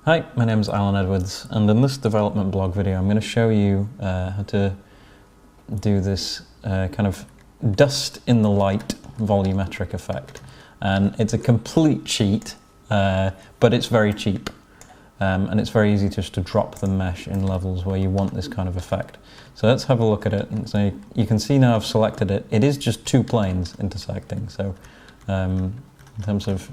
Hi, my name is Alan Edwards, and in this development blog video I'm going to show you how to do this kind of dust in the light volumetric effect. And it's a complete cheat, but it's very cheap. And it's very easy just to drop the mesh in levels where you want this kind of effect. So let's have a look at it. And so you can see now I've selected it. It is just two planes intersecting. So in terms of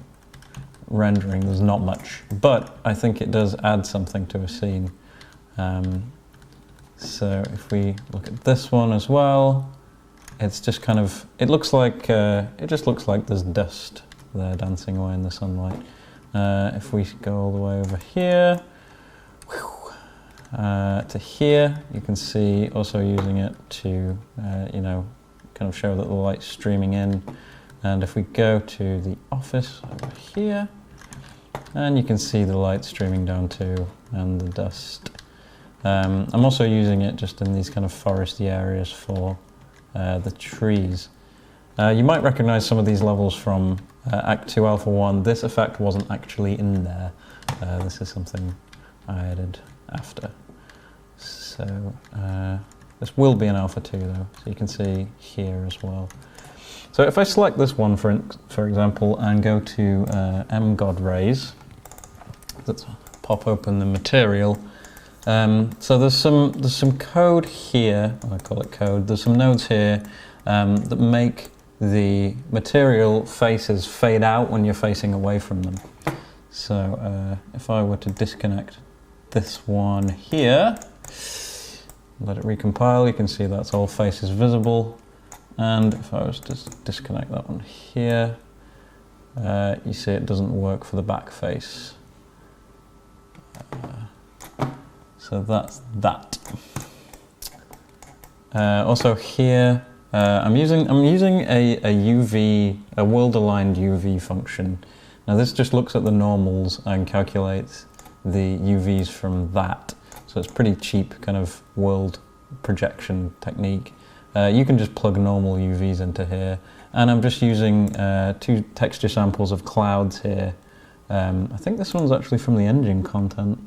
rendering, there's not much, but I think it does add something to a scene. So if we look at this one as well, it's just kind of, it looks like, it just looks like there's dust there dancing away in the sunlight. If we go all the way over here, to here, you can see also using it to, you know, kind of show that the light's streaming in. And if we go to the office over here, and you can see the light streaming down too, and the dust. I'm also using it just in these kind of foresty areas for the trees. You might recognize some of these levels from Act 2 Alpha 1. This effect wasn't actually in there. This is something I added after. So this will be in Alpha 2 though, so you can see here as well. So if I select this one, for example, and go to mgod rays, let's pop open the material. So there's some code here. I call it code. There's some nodes here that make the material faces fade out when you're facing away from them. So if I were to disconnect this one here, let it recompile, you can see that's all faces visible. And if I was to disconnect that one here, you see it doesn't work for the back face. So that's that. Also here, I'm using a UV, a world-aligned UV function. Now this just looks at the normals and calculates the UVs from that. So it's pretty cheap kind of world projection technique. You can just plug normal UVs into here, and I'm just using two texture samples of clouds here. I think this one's actually from the engine content.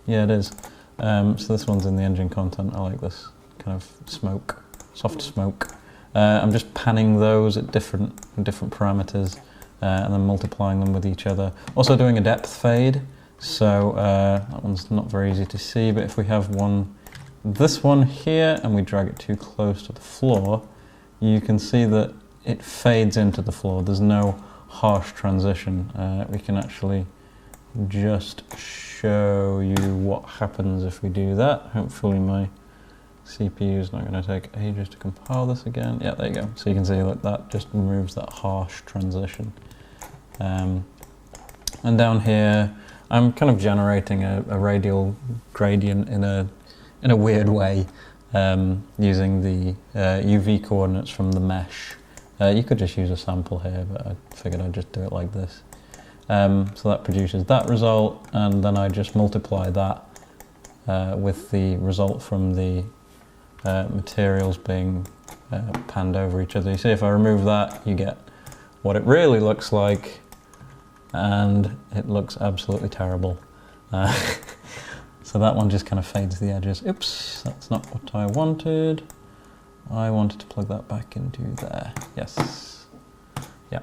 Yeah, it is. So this one's in the engine content. I like this kind of smoke, soft smoke. I'm just panning those at different parameters and then multiplying them with each other. Also doing a depth fade, so that one's not very easy to see, but if we have this one here and we drag it too close to the floor, you can see that it fades into the floor. There's no harsh transition. We can actually just show you what happens if we do that. Hopefully my CPU is not going to take ages to compile this again. Yeah, there you go. So you can see that that just removes that harsh transition. And down here, I'm kind of generating a radial gradient in a weird way, using the UV coordinates from the mesh. You could just use a sample here, but I figured I'd just do it like this. So that produces that result, and then I just multiply that with the result from the materials being panned over each other. You see, if I remove that, you get what it really looks like, and it looks absolutely terrible. So that one just kind of fades the edges. Oops, that's not what I wanted. I wanted to plug that back into there. Yes. Yeah.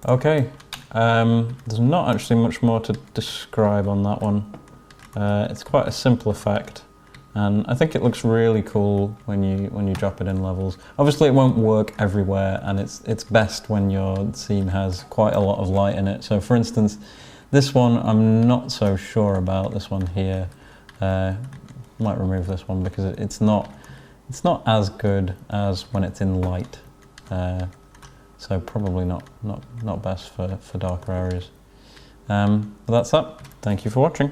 Okay. There's not actually much more to describe on that one. It's quite a simple effect, and I think it looks really cool when you drop it in levels. Obviously, it won't work everywhere, and it's best when your scene has quite a lot of light in it. So, for instance, this one I'm not so sure about. This one here, might remove this one because it's not as good as when it's in light. So probably not best for darker areas. But that's that. Thank you for watching.